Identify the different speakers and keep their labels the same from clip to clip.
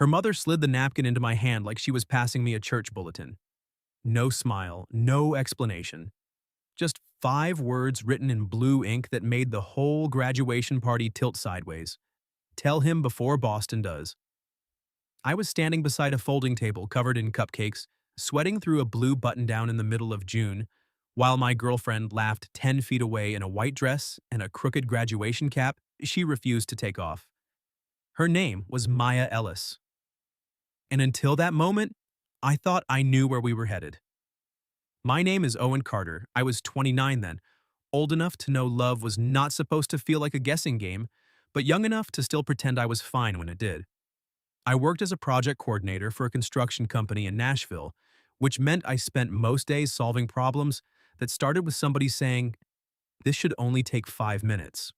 Speaker 1: Her mother slid the napkin into my hand like she was passing me a church bulletin. No smile, no explanation. Just 5 words written in blue ink that made the whole graduation party tilt sideways. Tell him before Boston does. I was standing beside a folding table covered in cupcakes, sweating through a blue button-down in the middle of June, while my girlfriend laughed 10 feet away in a white dress and a crooked graduation cap she refused to take off. Her name was Maya Ellis. And until that moment, I thought I knew where we were headed. My name is Owen Carter. I was 29 then, old enough to know love was not supposed to feel like a guessing game, but young enough to still pretend I was fine when it did. I worked as a project coordinator for a construction company in Nashville, which meant I spent most days solving problems that started with somebody saying, "This should only take 5 minutes."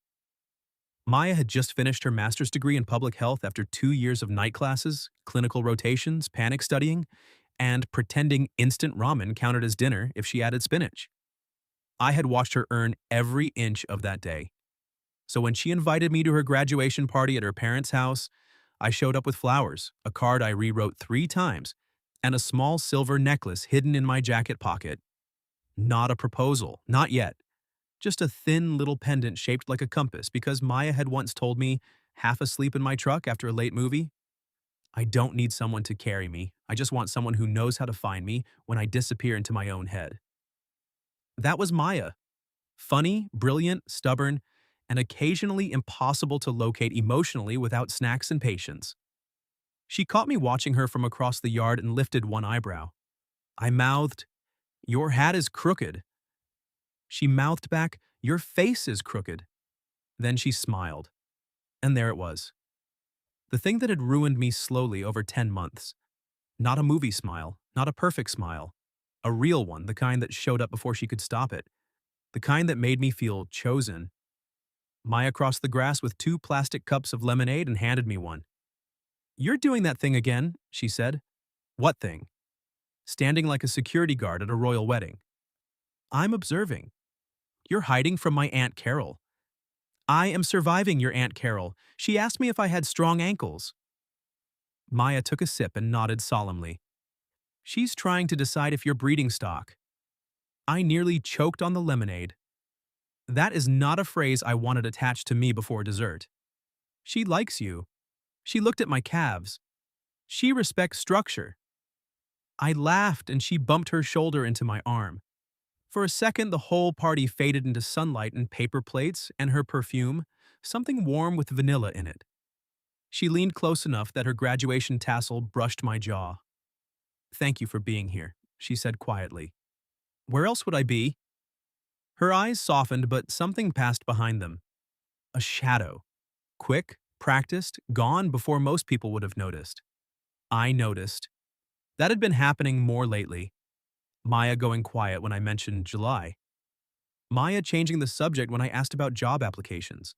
Speaker 1: Maya had just finished her master's degree in public health after 2 years of night classes, clinical rotations, panic studying, and pretending instant ramen counted as dinner if she added spinach. I had watched her earn every inch of that day. So when she invited me to her graduation party at her parents' house, I showed up with flowers, a card I rewrote 3 times, and a small silver necklace hidden in my jacket pocket. Not a proposal, not yet. Just a thin little pendant shaped like a compass because Maya had once told me, half asleep in my truck after a late movie, "I don't need someone to carry me. I just want someone who knows how to find me when I disappear into my own head." That was Maya. Funny, brilliant, stubborn, and occasionally impossible to locate emotionally without snacks and patience. She caught me watching her from across the yard and lifted one eyebrow. I mouthed, "Your hat is crooked." She mouthed back, "Your face is crooked." Then she smiled. And there it was. The thing that had ruined me slowly over 10 months. Not a movie smile, not a perfect smile. A real one, the kind that showed up before she could stop it. The kind that made me feel chosen. Maya crossed the grass with 2 plastic cups of lemonade and handed me one. "You're doing that thing again," she said. "What thing?" "Standing like a security guard at a royal wedding." "I'm observing." "You're hiding from my Aunt Carol." "I am surviving your Aunt Carol. She asked me if I had strong ankles." Maya took a sip and nodded solemnly. "She's trying to decide if you're breeding stock." I nearly choked on the lemonade. That is not a phrase I wanted attached to me before dessert. "She likes you." She looked at my calves. "She respects structure." I laughed and she bumped her shoulder into my arm. For a second, the whole party faded into sunlight and paper plates and her perfume, something warm with vanilla in it. She leaned close enough that her graduation tassel brushed my jaw. "Thank you for being here," she said quietly. "Where else would I be?" Her eyes softened, but something passed behind them. A shadow. Quick, practiced, gone before most people would have noticed. I noticed. That had been happening more lately. Maya going quiet when I mentioned July. Maya changing the subject when I asked about job applications.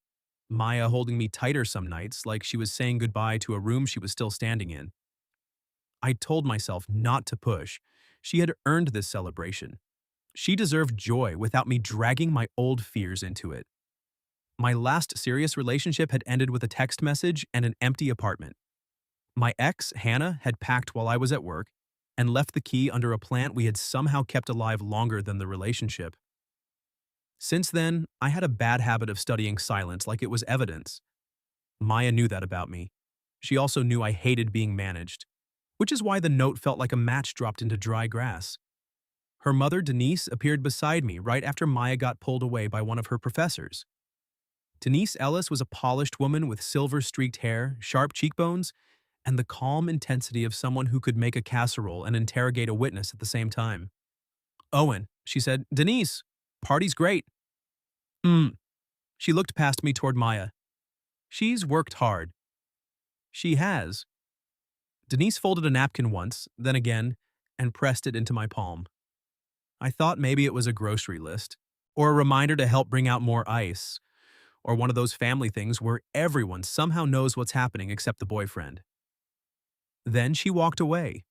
Speaker 1: Maya holding me tighter some nights, like she was saying goodbye to a room she was still standing in. I told myself not to push. She had earned this celebration. She deserved joy without me dragging my old fears into it. My last serious relationship had ended with a text message and an empty apartment. My ex, Hannah, had packed while I was at work and left the key under a plant we had somehow kept alive longer than the relationship. Since then, I had a bad habit of studying silence like it was evidence. Maya knew that about me. She also knew I hated being managed, which is why the note felt like a match dropped into dry grass. Her mother, Denise, appeared beside me right after Maya got pulled away by one of her professors. Denise Ellis was a polished woman with silver-streaked hair, sharp cheekbones, and the calm intensity of someone who could make a casserole and interrogate a witness at the same time. "Owen," she said, "Denise, party's great." "Hmm." She looked past me toward Maya. "She's worked hard." "She has." Denise folded a napkin once, then again, and pressed it into my palm. I thought maybe it was a grocery list, or a reminder to help bring out more ice, or one of those family things where everyone somehow knows what's happening except the boyfriend. Then she walked away.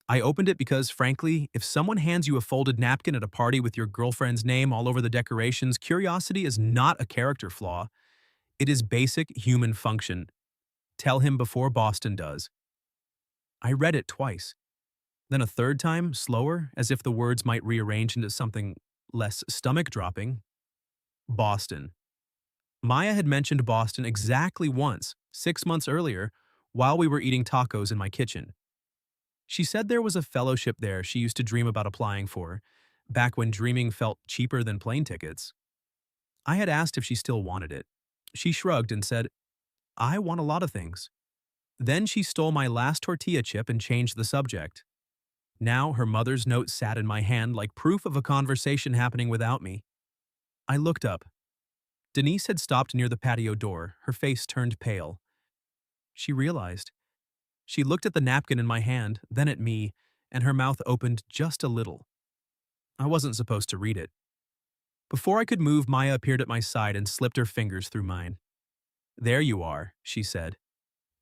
Speaker 1: I opened it because, frankly, if someone hands you a folded napkin at a party with your girlfriend's name all over the decorations, curiosity is not a character flaw. It is basic human function. Tell him before Boston does. I read it twice. Then a third time, slower, as if the words might rearrange into something less stomach-dropping. Boston. Maya had mentioned Boston exactly once, 6 months earlier, while we were eating tacos in my kitchen. She said there was a fellowship there she used to dream about applying for, back when dreaming felt cheaper than plane tickets. I had asked if she still wanted it. She shrugged and said, I want a lot of things. Then she stole my last tortilla chip and changed the subject. Now her mother's note sat in my hand like proof of a conversation happening without me. I looked up. Denise had stopped near the patio door, her face turned pale. She realized. She looked at the napkin in my hand, then at me, and her mouth opened just a little. I wasn't supposed to read it. Before I could move, Maya appeared at my side and slipped her fingers through mine. There you are, she said.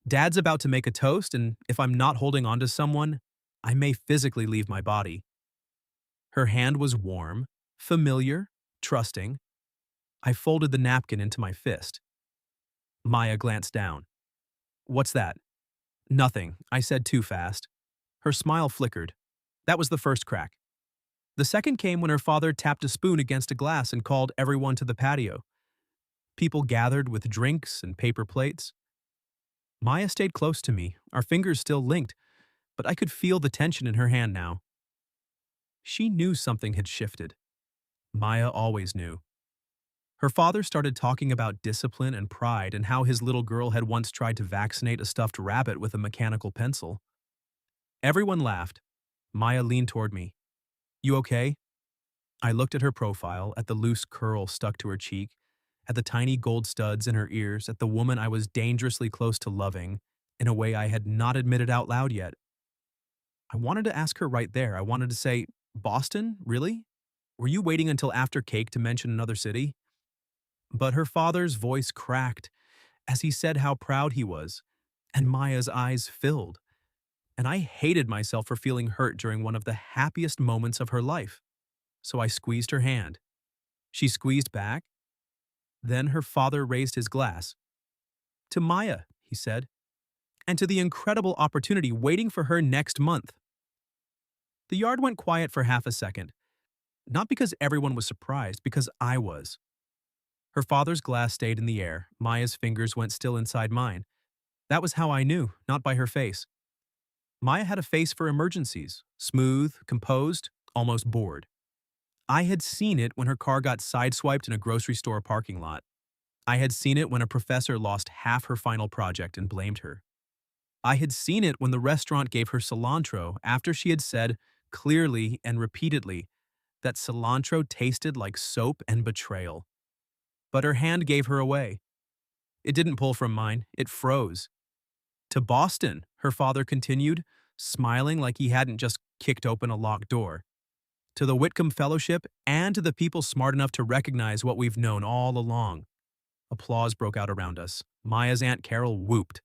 Speaker 1: Dad's about to make a toast, and if I'm not holding on to someone, I may physically leave my body. Her hand was warm, familiar, trusting. I folded the napkin into my fist. Maya glanced down. What's that? Nothing, I said too fast. Her smile flickered. That was the first crack. The second came when her father tapped a spoon against a glass and called everyone to the patio. People gathered with drinks and paper plates. Maya stayed close to me, our fingers still linked, but I could feel the tension in her hand now. She knew something had shifted. Maya always knew. Her father started talking about discipline and pride and how his little girl had once tried to vaccinate a stuffed rabbit with a mechanical pencil. Everyone laughed. Maya leaned toward me. You okay? I looked at her profile, at the loose curl stuck to her cheek, at the tiny gold studs in her ears, at the woman I was dangerously close to loving, in a way I had not admitted out loud yet. I wanted to ask her right there. I wanted to say, Boston, really? Were you waiting until after cake to mention another city? But her father's voice cracked as he said how proud he was, and Maya's eyes filled. And I hated myself for feeling hurt during one of the happiest moments of her life. So I squeezed her hand. She squeezed back. Then her father raised his glass. To Maya, he said, and to the incredible opportunity waiting for her next month. The yard went quiet for half a second. Not because everyone was surprised, because I was. Her father's glass stayed in the air. Maya's fingers went still inside mine. That was how I knew, not by her face. Maya had a face for emergencies, smooth, composed, almost bored. I had seen it when her car got sideswiped in a grocery store parking lot. I had seen it when a professor lost half her final project and blamed her. I had seen it when the restaurant gave her cilantro after she had said, clearly and repeatedly, that cilantro tasted like soap and betrayal. But her hand gave her away. It didn't pull from mine, it froze. To Boston, her father continued, smiling like he hadn't just kicked open a locked door. To the Whitcomb Fellowship and to the people smart enough to recognize what we've known all along. Applause broke out around us. Maya's Aunt Carol whooped.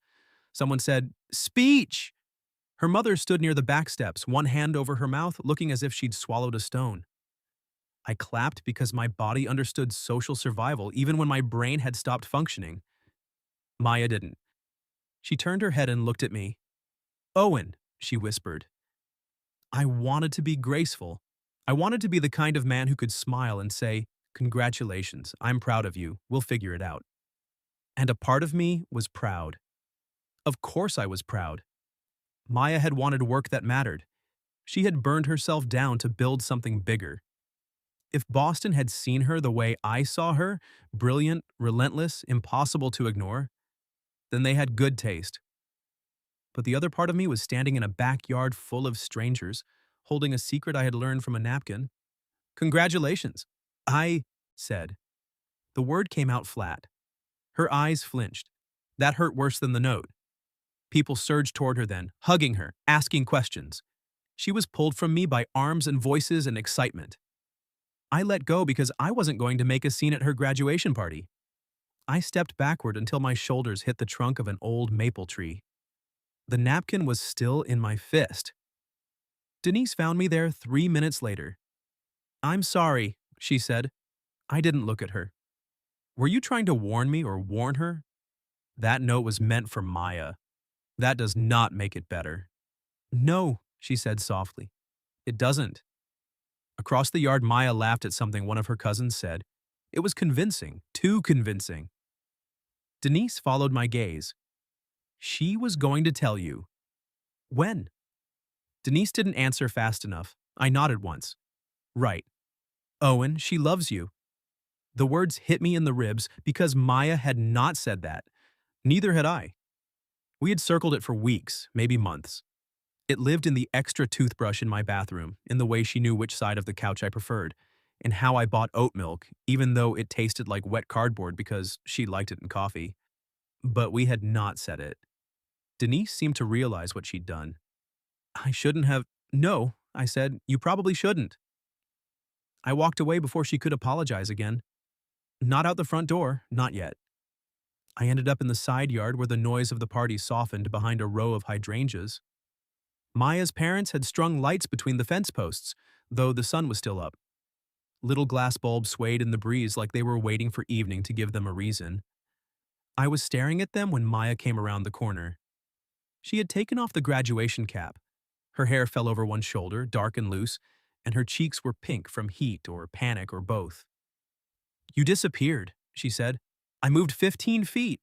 Speaker 1: Someone said, Speech! Her mother stood near the back steps, one hand over her mouth, looking as if she'd swallowed a stone. I clapped because my body understood social survival even when my brain had stopped functioning. Maya didn't. She turned her head and looked at me. Owen, she whispered. I wanted to be graceful. I wanted to be the kind of man who could smile and say, Congratulations, I'm proud of you, we'll figure it out. And a part of me was proud. Of course I was proud. Maya had wanted work that mattered. She had burned herself down to build something bigger. If Boston had seen her the way I saw her, brilliant, relentless, impossible to ignore, then they had good taste. But the other part of me was standing in a backyard full of strangers, holding a secret I had learned from a napkin. Congratulations, I said. The word came out flat. Her eyes flinched. That hurt worse than the note. People surged toward her then, hugging her, asking questions. She was pulled from me by arms and voices and excitement. I let go because I wasn't going to make a scene at her graduation party. I stepped backward until my shoulders hit the trunk of an old maple tree. The napkin was still in my fist. Denise found me there 3 minutes later. I'm sorry, she said. I didn't look at her. Were you trying to warn me or warn her? That note was meant for Maya. That does not make it better. No, she said softly. It doesn't. Across the yard, Maya laughed at something one of her cousins said. It was convincing, too convincing. Denise followed my gaze. She was going to tell you. When? Denise didn't answer fast enough. I nodded once. Right. Owen, she loves you. The words hit me in the ribs because Maya had not said that. Neither had I. We had circled it for weeks, maybe months. It lived in the extra toothbrush in my bathroom, in the way she knew which side of the couch I preferred, in how I bought oat milk, even though it tasted like wet cardboard because she liked it in coffee. But we had not said it. Denise seemed to realize what she'd done. I shouldn't have. No, I said, you probably shouldn't. I walked away before she could apologize again. Not out the front door, not yet. I ended up in the side yard where the noise of the party softened behind a row of hydrangeas. Maya's parents had strung lights between the fence posts, though the sun was still up. Little glass bulbs swayed in the breeze like they were waiting for evening to give them a reason. I was staring at them when Maya came around the corner. She had taken off the graduation cap. Her hair fell over one shoulder, dark and loose, and her cheeks were pink from heat or panic or both. You disappeared, she said. I moved 15 feet.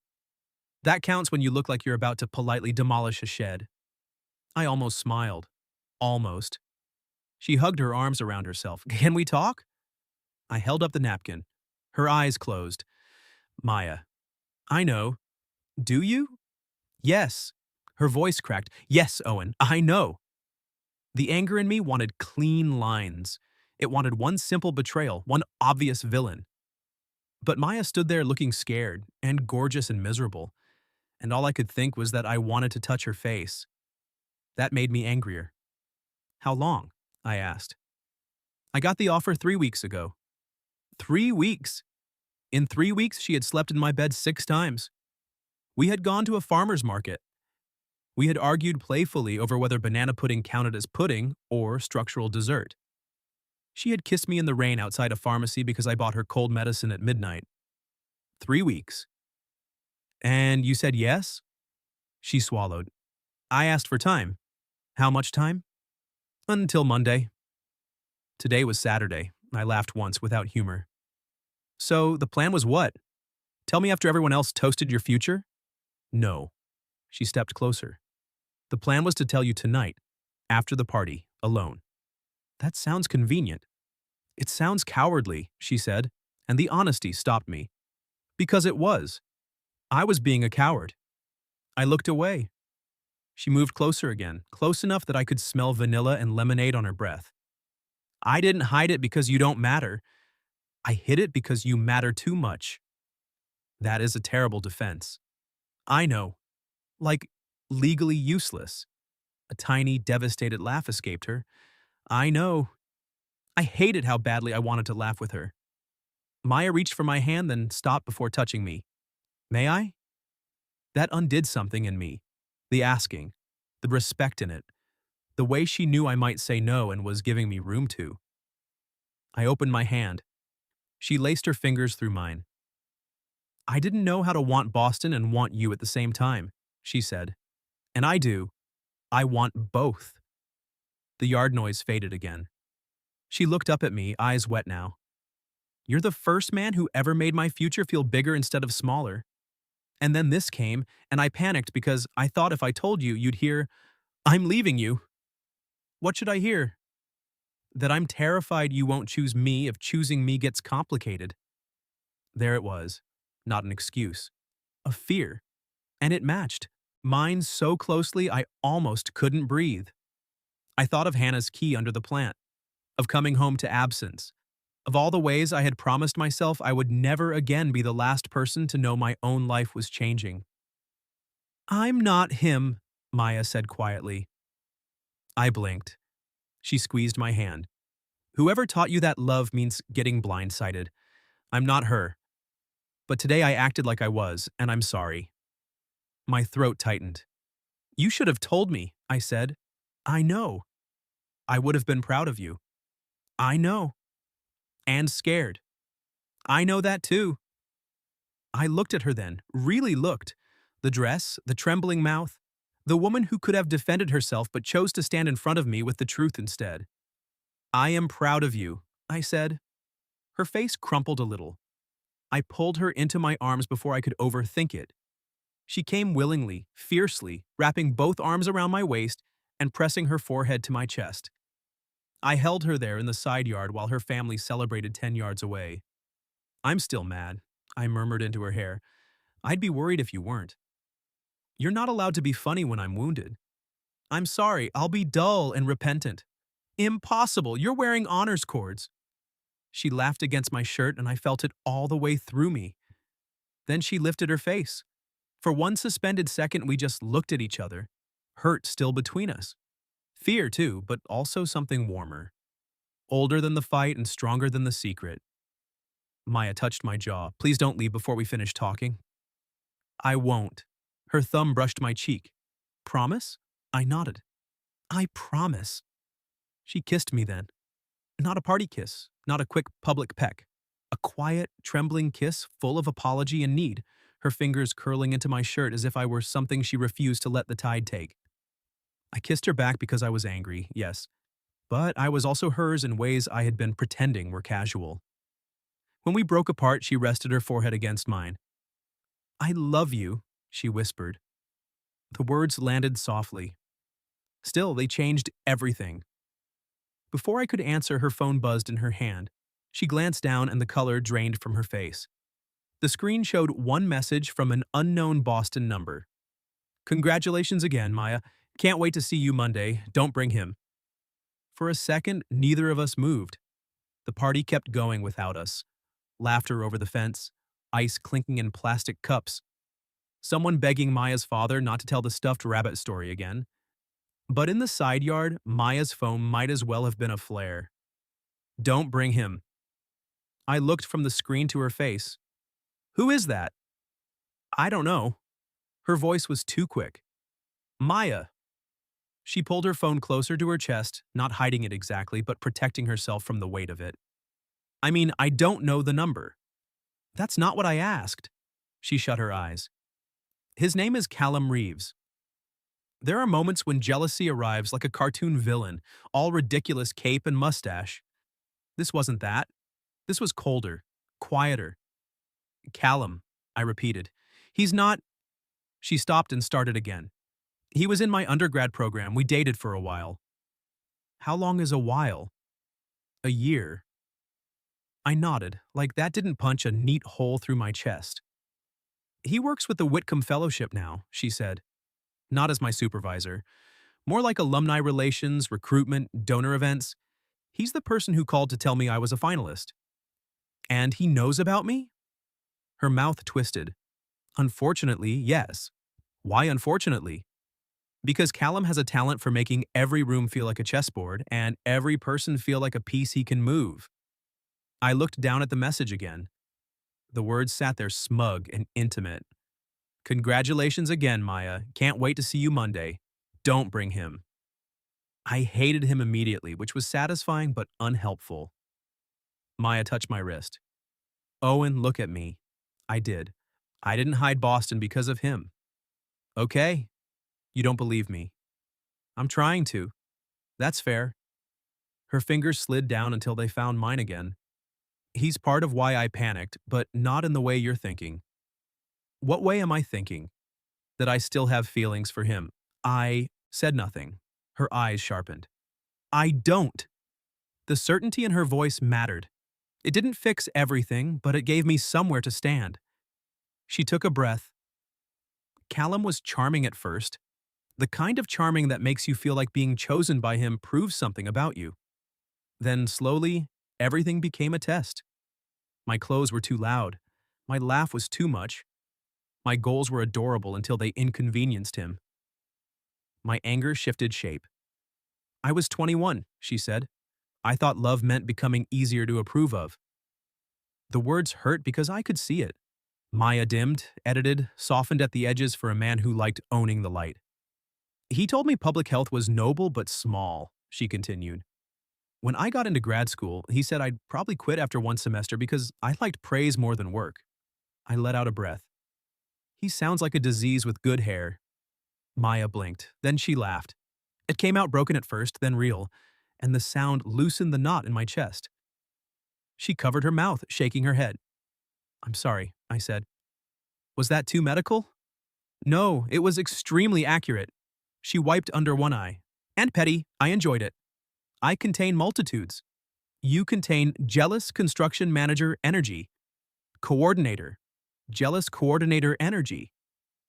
Speaker 1: That counts when you look like you're about to politely demolish a shed. I almost smiled. Almost. She hugged her arms around herself. Can we talk? I held up the napkin. Her eyes closed. Maya. I know. Do you? Yes. Her voice cracked. Yes, Owen, I know. The anger in me wanted clean lines. It wanted one simple betrayal, one obvious villain. But Maya stood there looking scared and gorgeous and miserable, and all I could think was that I wanted to touch her face. That made me angrier. How long? I asked. I got the offer 3 weeks ago. 3 weeks? In 3 weeks, she had slept in my bed 6 times. We had gone to a farmer's market. We had argued playfully over whether banana pudding counted as pudding or structural dessert. She had kissed me in the rain outside a pharmacy because I bought her cold medicine at midnight. 3 weeks. And you said yes? She swallowed. I asked for time. How much time? Until Monday. Today was Saturday. I laughed once without humor. So the plan was what? Tell me after everyone else toasted your future? No. She stepped closer. The plan was to tell you tonight, after the party, alone. That sounds convenient. It sounds cowardly, she said, and the honesty stopped me. Because it was. I was being a coward. I looked away. She moved closer again, close enough that I could smell vanilla and lemonade on her breath. I didn't hide it because you don't matter. I hid it because you matter too much. That is a terrible defense. I know. Like, legally useless. A tiny, devastated laugh escaped her. I know. I hated how badly I wanted to laugh with her. Maya reached for my hand, then stopped before touching me. May I? That undid something in me. The asking, the respect in it, the way she knew I might say no and was giving me room to. I opened my hand. She laced her fingers through mine. I didn't know how to want Boston and want you at the same time, she said. And I do. I want both. The yard noise faded again. She looked up at me, eyes wet now. You're the first man who ever made my future feel bigger instead of smaller. And then this came, and I panicked because I thought if I told you, you'd hear, I'm leaving you. What should I hear? That I'm terrified you won't choose me if choosing me gets complicated. There it was. Not an excuse. A fear. And it matched. Mine so closely I almost couldn't breathe. I thought of Hannah's key under the plant, of coming home to absence, of all the ways I had promised myself I would never again be the last person to know my own life was changing. I'm not him, Maya said quietly. I blinked. She squeezed my hand. Whoever taught you that love means getting blindsided. I'm not her. But today I acted like I was, and I'm sorry. My throat tightened. You should have told me, I said. I know. I would have been proud of you. I know. And scared. I know that too. I looked at her then, really looked. The dress, the trembling mouth. The woman who could have defended herself but chose to stand in front of me with the truth instead. I am proud of you, I said. Her face crumpled a little. I pulled her into my arms before I could overthink it. She came willingly, fiercely, wrapping both arms around my waist and pressing her forehead to my chest. I held her there in the side yard while her family celebrated 10 yards away. I'm still mad, I murmured into her hair. I'd be worried if you weren't. You're not allowed to be funny when I'm wounded. I'm sorry, I'll be dull and repentant. Impossible, you're wearing honors cords. She laughed against my shirt and I felt it all the way through me. Then she lifted her face. For one suspended second, we just looked at each other, hurt still between us. Fear, too, but also something warmer. Older than the fight and stronger than the secret. Maya touched my jaw. Please don't leave before we finish talking. I won't. Her thumb brushed my cheek. Promise? I nodded. I promise. She kissed me then. Not a party kiss, not a quick public peck. A quiet, trembling kiss full of apology and need, her fingers curling into my shirt as if I were something she refused to let the tide take. I kissed her back because I was angry, yes, but I was also hers in ways I had been pretending were casual. When we broke apart, she rested her forehead against mine. I love you, she whispered. The words landed softly. Still, they changed everything. Before I could answer, her phone buzzed in her hand. She glanced down and the color drained from her face. The screen showed one message from an unknown Boston number. Congratulations again, Maya. Can't wait to see you Monday. Don't bring him. For a second, neither of us moved. The party kept going without us. Laughter over the fence, ice clinking in plastic cups, someone begging Maya's father not to tell the stuffed rabbit story again. But in the side yard, Maya's phone might as well have been a flare. Don't bring him. I looked from the screen to her face. Who is that? I don't know. Her voice was too quick. Maya. She pulled her phone closer to her chest, not hiding it exactly, but protecting herself from the weight of it. I mean, I don't know the number. That's not what I asked. She shut her eyes. His name is Callum Reeves. There are moments when jealousy arrives like a cartoon villain, all ridiculous cape and mustache. This wasn't that. This was colder, quieter. Callum, I repeated. He's not. She stopped and started again. He was in my undergrad program. We dated for a while. How long is a while? A year. I nodded, like that didn't punch a neat hole through my chest. He works with the Whitcomb Fellowship now, she said. Not as my supervisor. More like alumni relations, recruitment, donor events. He's the person who called to tell me I was a finalist. And he knows about me? Her mouth twisted. Unfortunately, yes. Why unfortunately? Because Callum has a talent for making every room feel like a chessboard and every person feel like a piece he can move. I looked down at the message again. The words sat there smug and intimate. Congratulations again, Maya. Can't wait to see you Monday. Don't bring him. I hated him immediately, which was satisfying but unhelpful. Maya touched my wrist. Owen, look at me. I did. I didn't hide Boston because of him. Okay. You don't believe me. I'm trying to. That's fair. Her fingers slid down until they found mine again. He's part of why I panicked, but not in the way you're thinking. What way am I thinking? That I still have feelings for him. I said nothing. Her eyes sharpened. I don't. The certainty in her voice mattered. It didn't fix everything, but it gave me somewhere to stand. She took a breath. Callum was charming at first. The kind of charming that makes you feel like being chosen by him proves something about you. Then slowly, everything became a test. My clothes were too loud. My laugh was too much. My goals were adorable until they inconvenienced him. My anger shifted shape. I was 21, she said. I thought love meant becoming easier to approve of. The words hurt because I could see it. Maya dimmed, edited, softened at the edges for a man who liked owning the light. He told me public health was noble but small, she continued. When I got into grad school, he said I'd probably quit after one semester because I liked praise more than work. I let out a breath. He sounds like a disease with good hair. Maya blinked. Then she laughed. It came out broken at first, then real, and the sound loosened the knot in my chest. She covered her mouth, shaking her head. I'm sorry, I said. Was that too medical? No, it was extremely accurate. She wiped under one eye. And petty, I enjoyed it. I contain multitudes. You contain jealous construction manager energy. Coordinator. Jealous coordinator energy.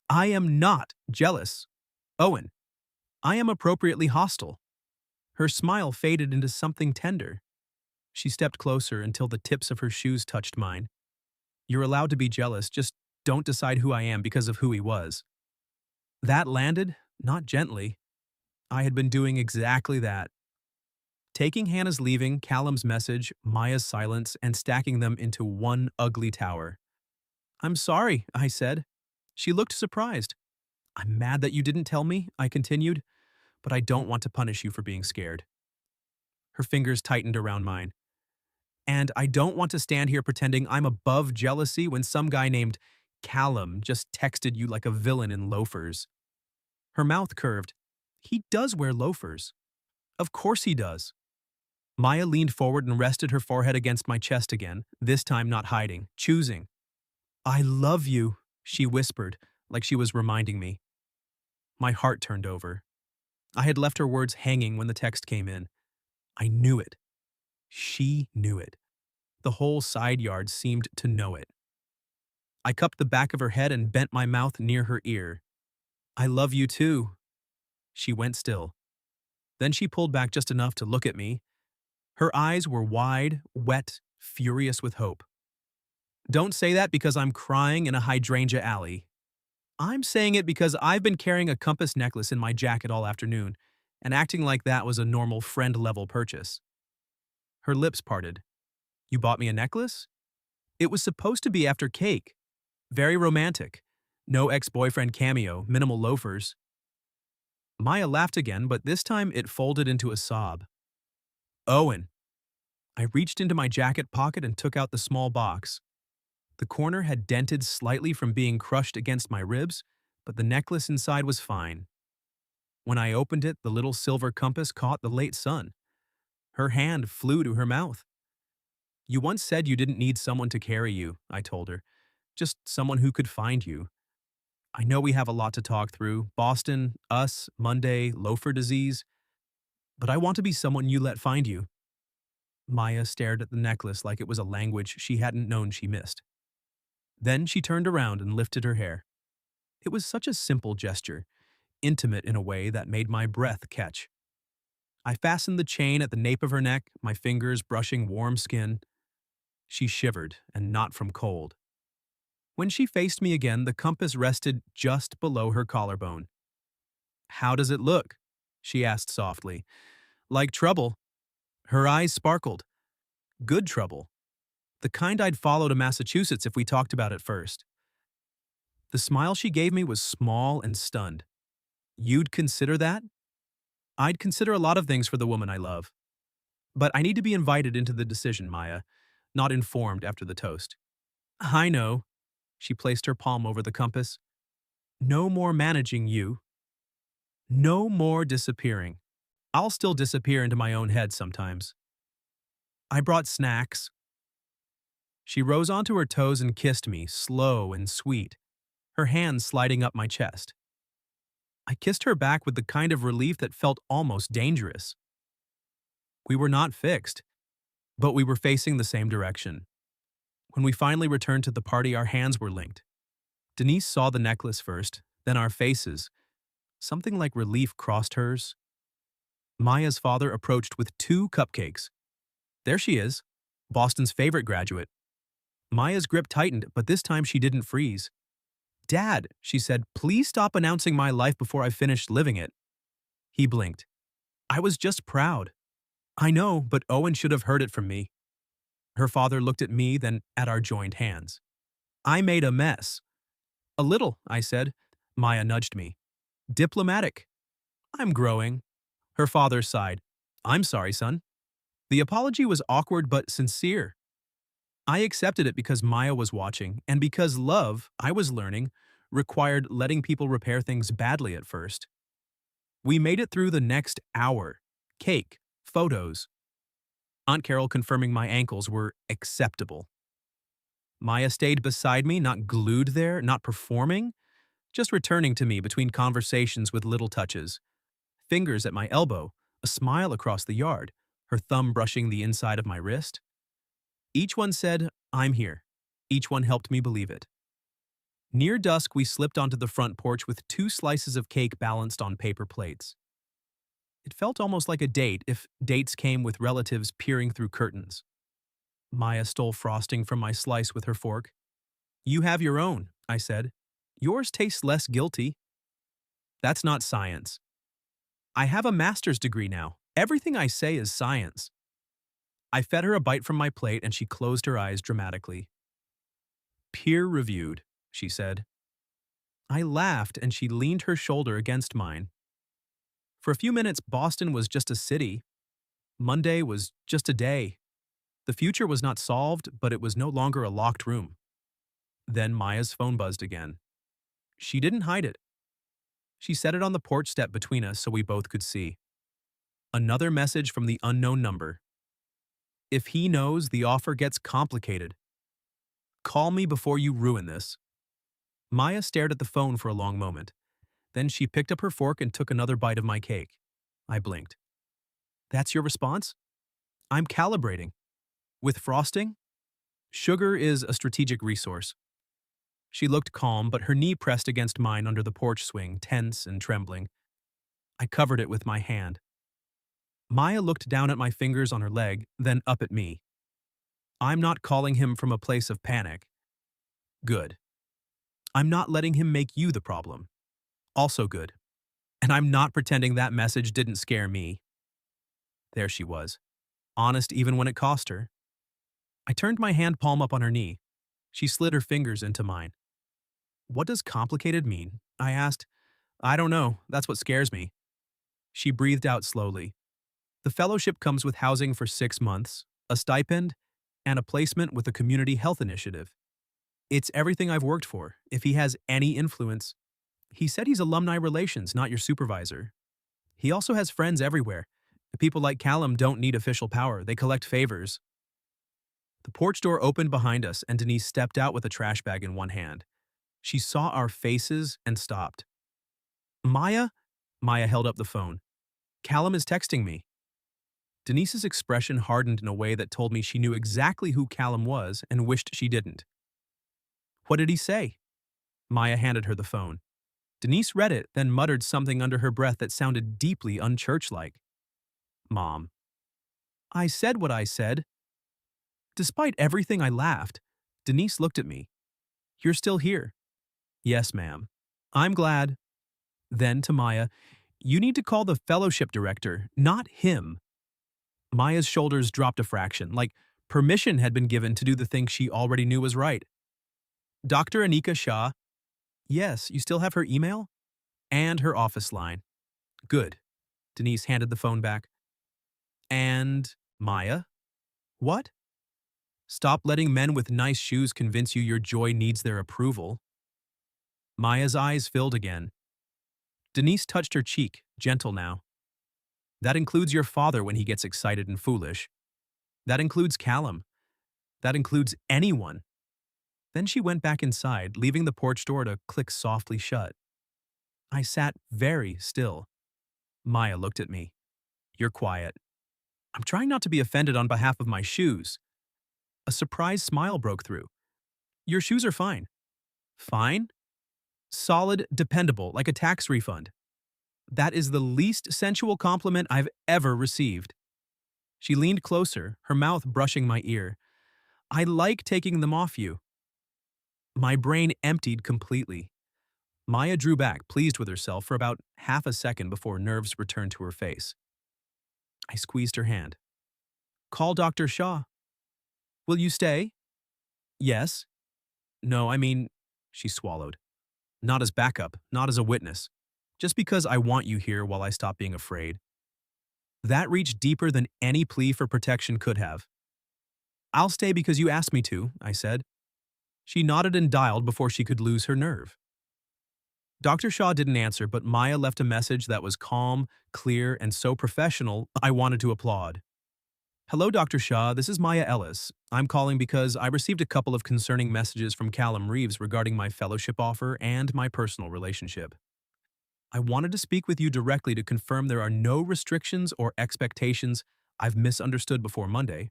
Speaker 1: I am not jealous. Owen. I am appropriately hostile. Her smile faded into something tender. She stepped closer until the tips of her shoes touched mine. You're allowed to be jealous, just don't decide who I am because of who he was. That landed, not gently. I had been doing exactly that. Taking Hannah's leaving, Callum's message, Maya's silence, and stacking them into one ugly tower. I'm sorry, I said. She looked surprised. I'm mad that you didn't tell me, I continued, but I don't want to punish you for being scared. Her fingers tightened around mine. And I don't want to stand here pretending I'm above jealousy when some guy named Callum just texted you like a villain in loafers. Her mouth curved. He does wear loafers. Of course he does. Maya leaned forward and rested her forehead against my chest again, this time not hiding, choosing. I love you, she whispered, like she was reminding me. My heart turned over. I had left her words hanging when the text came in. I knew it. She knew it. The whole side yard seemed to know it. I cupped the back of her head and bent my mouth near her ear. I love you too. She went still. Then she pulled back just enough to look at me. Her eyes were wide, wet, furious with hope. Don't say that because I'm crying in a hydrangea alley. I'm saying it because I've been carrying a compass necklace in my jacket all afternoon, and acting like that was a normal friend-level purchase. Her lips parted. You bought me a necklace? It was supposed to be after cake. Very romantic. No ex-boyfriend cameo, minimal loafers. Maya laughed again, but this time it folded into a sob. Owen. I reached into my jacket pocket and took out the small box. The corner had dented slightly from being crushed against my ribs, but the necklace inside was fine. When I opened it, the little silver compass caught the late sun. Her hand flew to her mouth. You once said you didn't need someone to carry you, I told her. Just someone who could find you. I know we have a lot to talk through. Boston, us, Monday, loafer disease. But I want to be someone you let find you. Maya stared at the necklace like it was a language she hadn't known she missed. Then she turned around and lifted her hair. It was such a simple gesture, intimate in a way that made my breath catch. I fastened the chain at the nape of her neck, my fingers brushing warm skin. She shivered, and not from cold. When she faced me again, the compass rested just below her collarbone. How does it look? She asked softly. Like trouble. Her eyes sparkled. Good trouble. The kind I'd follow to Massachusetts if we talked about it first. The smile she gave me was small and stunned. You'd consider that? I'd consider a lot of things for the woman I love. But I need to be invited into the decision, Maya, not informed after the toast. I know. She placed her palm over the compass. No more managing you. No more disappearing. I'll still disappear into my own head sometimes. I brought snacks. She rose onto her toes and kissed me, slow and sweet, her hand sliding up my chest. I kissed her back with the kind of relief that felt almost dangerous. We were not fixed, but we were facing the same direction. When we finally returned to the party, our hands were linked. Denise saw the necklace first, then our faces. Something like relief crossed hers. Maya's father approached with 2 cupcakes. There she is, Boston's favorite graduate. Maya's grip tightened, but this time she didn't freeze. Dad, she said, please stop announcing my life before I've finished living it. He blinked. I was just proud. I know, but Owen should have heard it from me. Her father looked at me, then at our joined hands. I made a mess. A little, I said. Maya nudged me. Diplomatic. I'm growing. Her father sighed. I'm sorry, son. The apology was awkward but sincere. I accepted it because Maya was watching, and because love, I was learning, required letting people repair things badly at first. We made it through the next hour. Cake, photos. Aunt Carol confirming my ankles were acceptable. Maya stayed beside me, not glued there, not performing, just returning to me between conversations with little touches. Fingers at my elbow, a smile across the yard, her thumb brushing the inside of my wrist. Each one said, "I'm here." Each one helped me believe it. Near dusk, we slipped onto the front porch with 2 slices of cake balanced on paper plates. It felt almost like a date if dates came with relatives peering through curtains. Maya stole frosting from my slice with her fork. "You have your own," I said. "Yours tastes less guilty." "That's not science." "I have a master's degree now. Everything I say is science." I fed her a bite from my plate and she closed her eyes dramatically. "Peer-reviewed," she said. I laughed and she leaned her shoulder against mine. For a few minutes, Boston was just a city. Monday was just a day. The future was not solved, but it was no longer a locked room. Then Maya's phone buzzed again. She didn't hide it. She set it on the porch step between us so we both could see. Another message from the unknown number. "If he knows, the offer gets complicated. Call me before you ruin this." Maya stared at the phone for a long moment. Then she picked up her fork and took another bite of my cake. I blinked. "That's your response?" "I'm calibrating. With frosting? Sugar is a strategic resource." She looked calm, but her knee pressed against mine under the porch swing, tense and trembling. I covered it with my hand. Maya looked down at my fingers on her leg, then up at me. "I'm not calling him from a place of panic." "Good. I'm not letting him make you the problem." "Also good. And I'm not pretending that message didn't scare me." There she was, honest even when it cost her. I turned my hand palm up on her knee. She slid her fingers into mine. "What does complicated mean?" I asked. "I don't know. That's what scares me." She breathed out slowly. "The fellowship comes with housing for 6 months, a stipend, and a placement with a community health initiative. It's everything I've worked for. If he has any influence..." "He said he's alumni relations, not your supervisor. He also has friends everywhere. People like Callum don't need official power. They collect favors." The porch door opened behind us and Denise stepped out with a trash bag in one hand. She saw our faces and stopped. "Maya?" Maya held up the phone. "Callum is texting me." Denise's expression hardened in a way that told me she knew exactly who Callum was and wished she didn't. "What did he say?" Maya handed her the phone. Denise read it, then muttered something under her breath that sounded deeply unchurch-like. "Mom." "I said what I said." Despite everything, I laughed. Denise looked at me. "You're still here." "Yes, ma'am." "I'm glad." Then to Maya, "You need to call the fellowship director, not him." Maya's shoulders dropped a fraction, like permission had been given to do the thing she already knew was right. "Dr. Anika Shah." "Yes, you still have her email?" "And her office line." "Good." Denise handed the phone back. "And Maya?" "What?" "Stop letting men with nice shoes convince you your joy needs their approval." Maya's eyes filled again. Denise touched her cheek, gentle now. "That includes your father when he gets excited and foolish. That includes Callum. That includes anyone." Then she went back inside, leaving the porch door to click softly shut. I sat very still. Maya looked at me. "You're quiet." "I'm trying not to be offended on behalf of my shoes." A surprised smile broke through. "Your shoes are fine." "Fine?" "Solid, dependable, like a tax refund." That is the least sensual compliment I've ever received. She leaned closer, her mouth brushing my ear. "I like taking them off you." My brain emptied completely. Maya drew back, pleased with herself, for about half a second before nerves returned to her face. I squeezed her hand. "Call Dr. Shah." "Will you stay?" "Yes." "No, I mean," she swallowed. "Not as backup, not as a witness. Just because I want you here while I stop being afraid." That reached deeper than any plea for protection could have. "I'll stay because you asked me to," I said. She nodded and dialed before she could lose her nerve. Dr. Shaw didn't answer, but Maya left a message that was calm, clear, and so professional I wanted to applaud. Hello, Dr. Shaw. This is Maya Ellis. I'm calling because I received a couple of concerning messages from Callum Reeves regarding my fellowship offer and my personal relationship. I wanted to speak with you directly to confirm there are no restrictions or expectations I've misunderstood before Monday.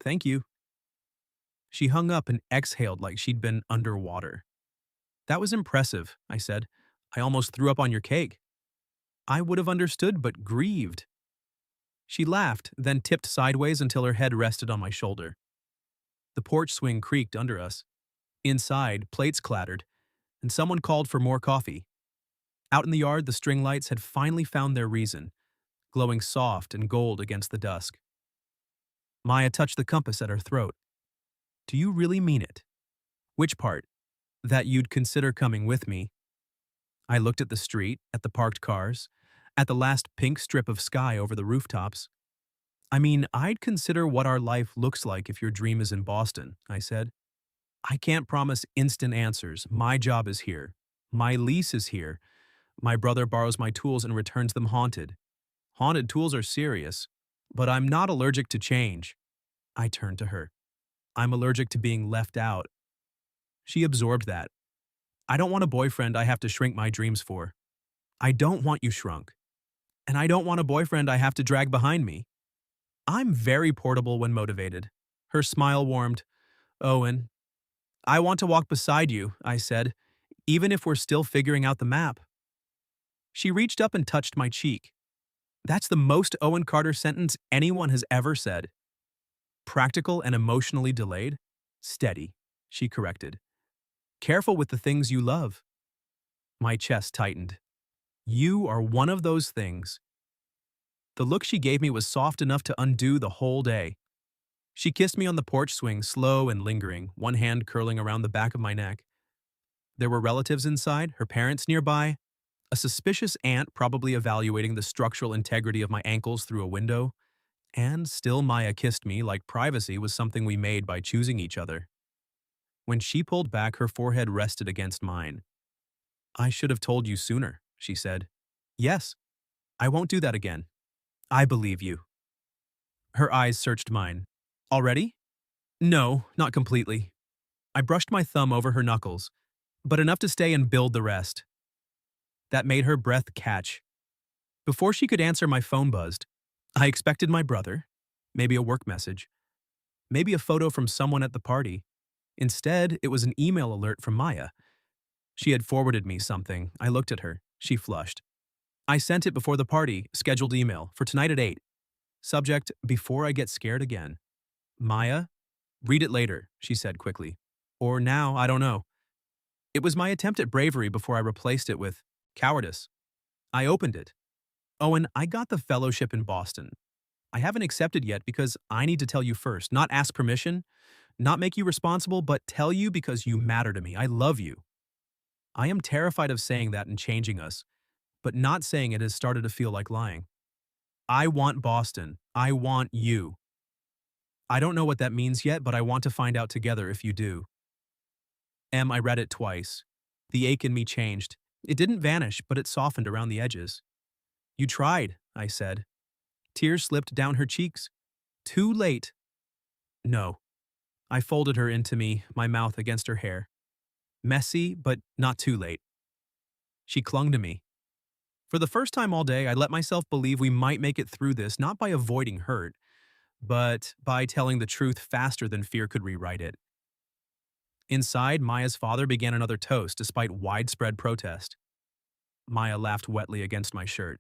Speaker 1: Thank you. She hung up and exhaled like she'd been underwater. That was impressive, I said. I almost threw up on your cake. I would have understood, but grieved. She laughed, then tipped sideways until her head rested on my shoulder. The porch swing creaked under us. Inside, plates clattered, and someone called for more coffee. Out in the yard, the string lights had finally found their reason, glowing soft and gold against the dusk. Maya touched the compass at her throat. Do you really mean it? Which part? That you'd consider coming with me? I looked at the street, at the parked cars, at the last pink strip of sky over the rooftops. I mean, I'd consider what our life looks like if your dream is in Boston, I said. I can't promise instant answers. My job is here. My lease is here. My brother borrows my tools and returns them haunted. Haunted tools are serious, but I'm not allergic to change. I turned to her. I'm allergic to being left out. She absorbed that. I don't want a boyfriend I have to shrink my dreams for. I don't want you shrunk. And I don't want a boyfriend I have to drag behind me. I'm very portable when motivated. Her smile warmed. Owen, I want to walk beside you, I said, even if we're still figuring out the map. She reached up and touched my cheek. That's the most Owen Carter sentence anyone has ever said. Practical and emotionally delayed? Steady, she corrected. Careful with the things you love. My chest tightened. You are one of those things. The look she gave me was soft enough to undo the whole day. She kissed me on the porch swing, slow and lingering, one hand curling around the back of my neck. There were relatives inside, her parents nearby, a suspicious aunt probably evaluating the structural integrity of my ankles through a window, and still Maya kissed me like privacy was something we made by choosing each other. When she pulled back, her forehead rested against mine. I should have told you sooner, she said. Yes, I won't do that again. I believe you. Her eyes searched mine. Already? No, not completely. I brushed my thumb over her knuckles, but enough to stay and build the rest. That made her breath catch. Before she could answer, my phone buzzed. I expected my brother, maybe a work message, maybe a photo from someone at the party. Instead, it was an email alert from Maya. She had forwarded me something. I looked at her. She flushed. I sent it before the party, scheduled email, for tonight at 8. Subject, before I get scared again. Maya, read it later, she said quickly. Or now, I don't know. It was my attempt at bravery before I replaced it with cowardice. I opened it. Owen, I got the fellowship in Boston. I haven't accepted yet because I need to tell you first, not ask permission, not make you responsible, but tell you because you matter to me. I love you. I am terrified of saying that and changing us, but not saying it has started to feel like lying. I want Boston. I want you. I don't know what that means yet, but I want to find out together if you do. I read it twice. The ache in me changed. It didn't vanish, but it softened around the edges. You tried, I said. Tears slipped down her cheeks. Too late. No. I folded her into me, my mouth against her hair. Messy, but not too late. She clung to me. For the first time all day, I let myself believe we might make it through this not by avoiding hurt, but by telling the truth faster than fear could rewrite it. Inside, Maya's father began another toast despite widespread protest. Maya laughed wetly against my shirt.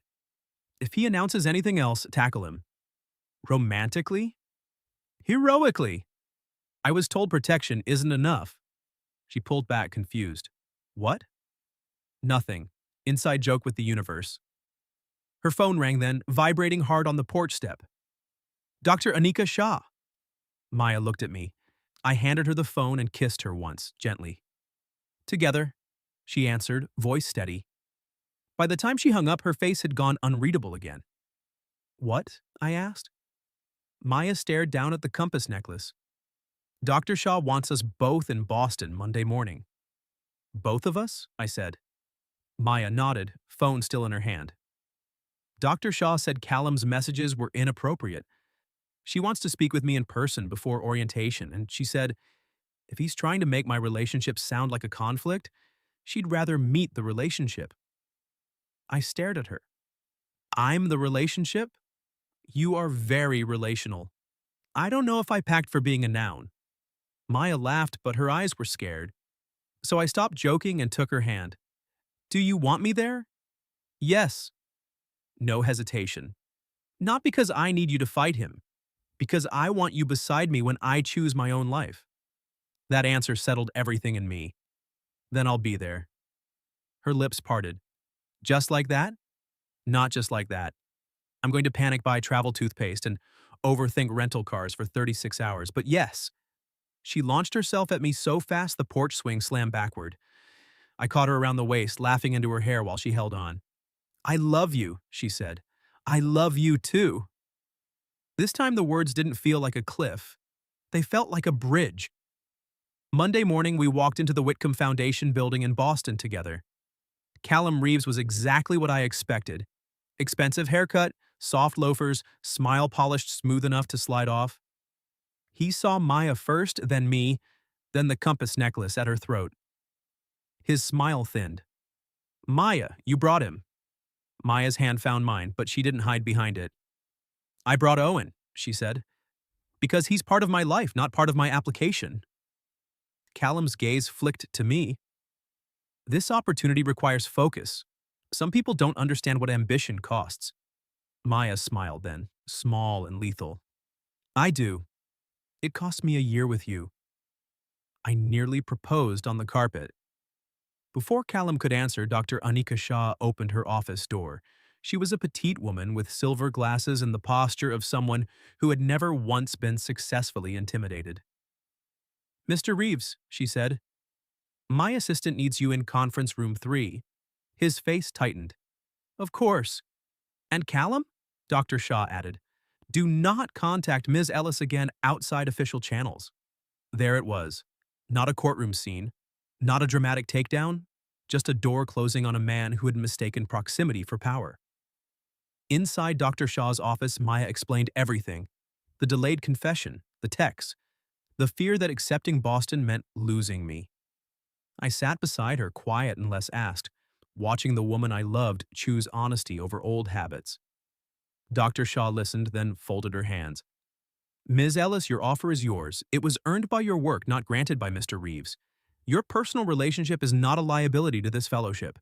Speaker 1: If he announces anything else, tackle him. Romantically? Heroically. I was told protection isn't enough. She pulled back, confused. What? Nothing. Inside joke with the universe. Her phone rang then, vibrating hard on the porch step. Dr. Anika Shah. Maya looked at me. I handed her the phone and kissed her once, gently. Together, she answered, voice steady. By the time she hung up, her face had gone unreadable again. What? I asked. Maya stared down at the compass necklace. Dr. Shaw wants us both in Boston Monday morning. Both of us? I said. Maya nodded, phone still in her hand. Dr. Shaw said Callum's messages were inappropriate. She wants to speak with me in person before orientation, and she said, if he's trying to make my relationship sound like a conflict, she'd rather meet the relationship. I stared at her. I'm the relationship? You are very relational. I don't know if I packed for being a noun. Maya laughed, but her eyes were scared. So I stopped joking and took her hand. Do you want me there? Yes. No hesitation. Not because I need you to fight him, because I want you beside me when I choose my own life. That answer settled everything in me. Then I'll be there. Her lips parted. Just like that? Not just like that. I'm going to panic buy travel toothpaste and overthink rental cars for 36 hours, but yes. She launched herself at me so fast the porch swing slammed backward. I caught her around the waist, laughing into her hair while she held on. I love you, she said. I love you too. This time the words didn't feel like a cliff. They felt like a bridge. Monday morning, we walked into the Whitcomb Foundation building in Boston together. Callum Reeves was exactly what I expected. Expensive haircut, soft loafers, smile polished smooth enough to slide off. He saw Maya first, then me, then the compass necklace at her throat. His smile thinned. Maya, you brought him. Maya's hand found mine, but she didn't hide behind it. I brought Owen, she said, because he's part of my life, not part of my application. Callum's gaze flicked to me. This opportunity requires focus. Some people don't understand what ambition costs. Maya smiled then, small and lethal. I do. It cost me a year with you. I nearly proposed on the carpet. Before Callum could answer, Dr. Anika Shah opened her office door. She was a petite woman with silver glasses and the posture of someone who had never once been successfully intimidated. Mr. Reeves, she said, my assistant needs you in conference room 3. His face tightened. Of course. And Callum? Dr. Shah added. Do not contact Ms. Ellis again outside official channels. There it was. Not a courtroom scene. Not a dramatic takedown. Just a door closing on a man who had mistaken proximity for power. Inside Dr. Shah's office, Maya explained everything. The delayed confession, the texts, the fear that accepting Boston meant losing me. I sat beside her, quiet and less asked, watching the woman I loved choose honesty over old habits. Dr. Shah listened, then folded her hands. Ms. Ellis, your offer is yours. It was earned by your work, not granted by Mr. Reeves. Your personal relationship is not a liability to this fellowship.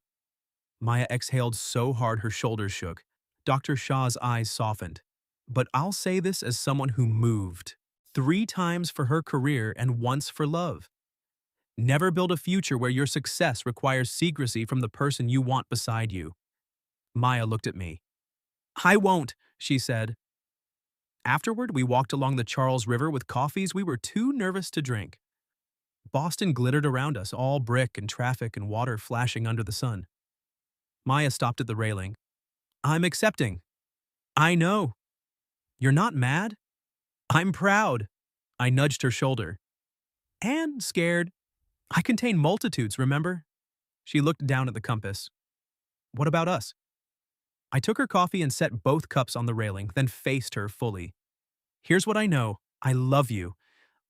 Speaker 1: Maya exhaled so hard her shoulders shook. Dr. Shah's eyes softened. But I'll say this as someone who moved 3 times for her career and once for love. Never build a future where your success requires secrecy from the person you want beside you. Maya looked at me. I won't, she said. Afterward, we walked along the Charles River with coffees we were too nervous to drink. Boston glittered around us, all brick and traffic and water flashing under the sun. Maya stopped at the railing. I'm accepting. I know. You're not mad? I'm proud. I nudged her shoulder. And scared. I contain multitudes, remember? She looked down at the compass. What about us? I took her coffee and set both cups on the railing, then faced her fully. Here's what I know. I love you.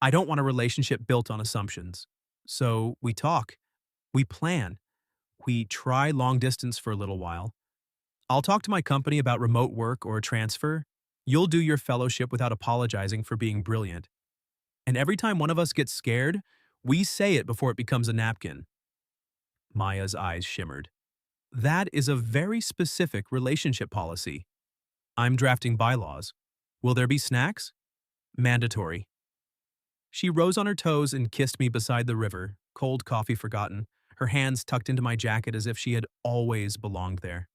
Speaker 1: I don't want a relationship built on assumptions. So we talk. We plan. We try long distance for a little while. I'll talk to my company about remote work or a transfer. You'll do your fellowship without apologizing for being brilliant. And every time one of us gets scared, we say it before it becomes a napkin. Maya's eyes shimmered. That is a very specific relationship policy. I'm drafting bylaws. Will there be snacks? Mandatory. She rose on her toes and kissed me beside the river, cold coffee forgotten, her hands tucked into my jacket as if she had always belonged there.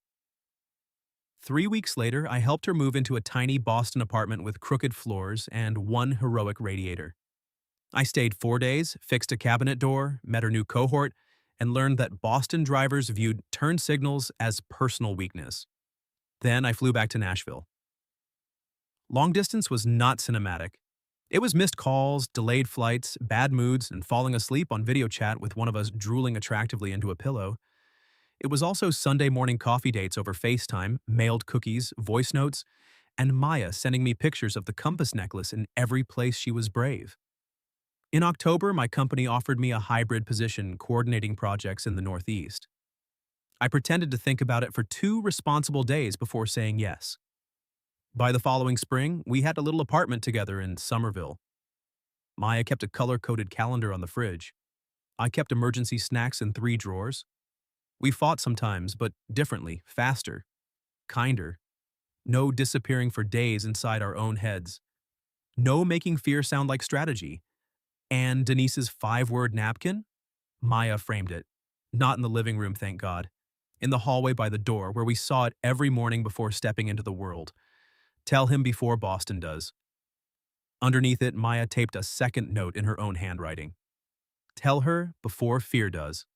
Speaker 1: 3 weeks later, I helped her move into a tiny Boston apartment with crooked floors and one heroic radiator. I stayed 4 days, fixed a cabinet door, met her new cohort, and learned that Boston drivers viewed turn signals as personal weakness. Then I flew back to Nashville. Long distance was not cinematic. It was missed calls, delayed flights, bad moods, and falling asleep on video chat with one of us drooling attractively into a pillow. It was also Sunday morning coffee dates over FaceTime, mailed cookies, voice notes, and Maya sending me pictures of the compass necklace in every place she was brave. In October, my company offered me a hybrid position coordinating projects in the Northeast. I pretended to think about it for 2 responsible days before saying yes. By the following spring, we had a little apartment together in Somerville. Maya kept a color-coded calendar on the fridge. I kept emergency snacks in 3 drawers. We fought sometimes, but differently, faster, kinder. No disappearing for days inside our own heads. No making fear sound like strategy. And Denise's 5-word napkin? Maya framed it. Not in the living room, thank God. In the hallway by the door, where we saw it every morning before stepping into the world. Tell him before Boston does. Underneath it, Maya taped a second note in her own handwriting. Tell her before fear does.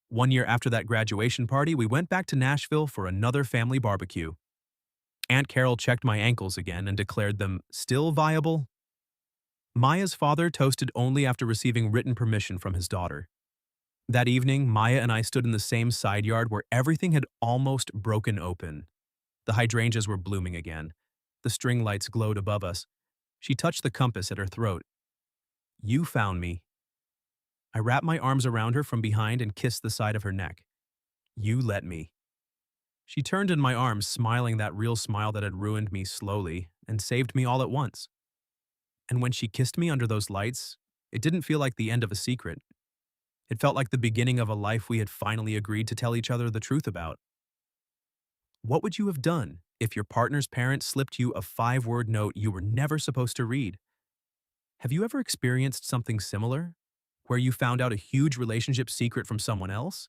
Speaker 1: 1 year after that graduation party, we went back to Nashville for another family barbecue. Aunt Carol checked my ankles again and declared them still viable. Maya's father toasted only after receiving written permission from his daughter. That evening, Maya and I stood in the same side yard where everything had almost broken open. The hydrangeas were blooming again. The string lights glowed above us. She touched the compass at her throat. You found me. I wrapped my arms around her from behind and kissed the side of her neck. You let me. She turned in my arms, smiling that real smile that had ruined me slowly and saved me all at once. And when she kissed me under those lights, it didn't feel like the end of a secret. It felt like the beginning of a life we had finally agreed to tell each other the truth about. What would you have done if your partner's parents slipped you a 5-word note you were never supposed to read? Have you ever experienced something similar, where you found out a huge relationship secret from someone else?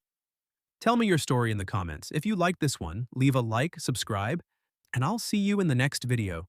Speaker 1: Tell me your story in the comments. If you liked this one, leave a like, subscribe, and I'll see you in the next video.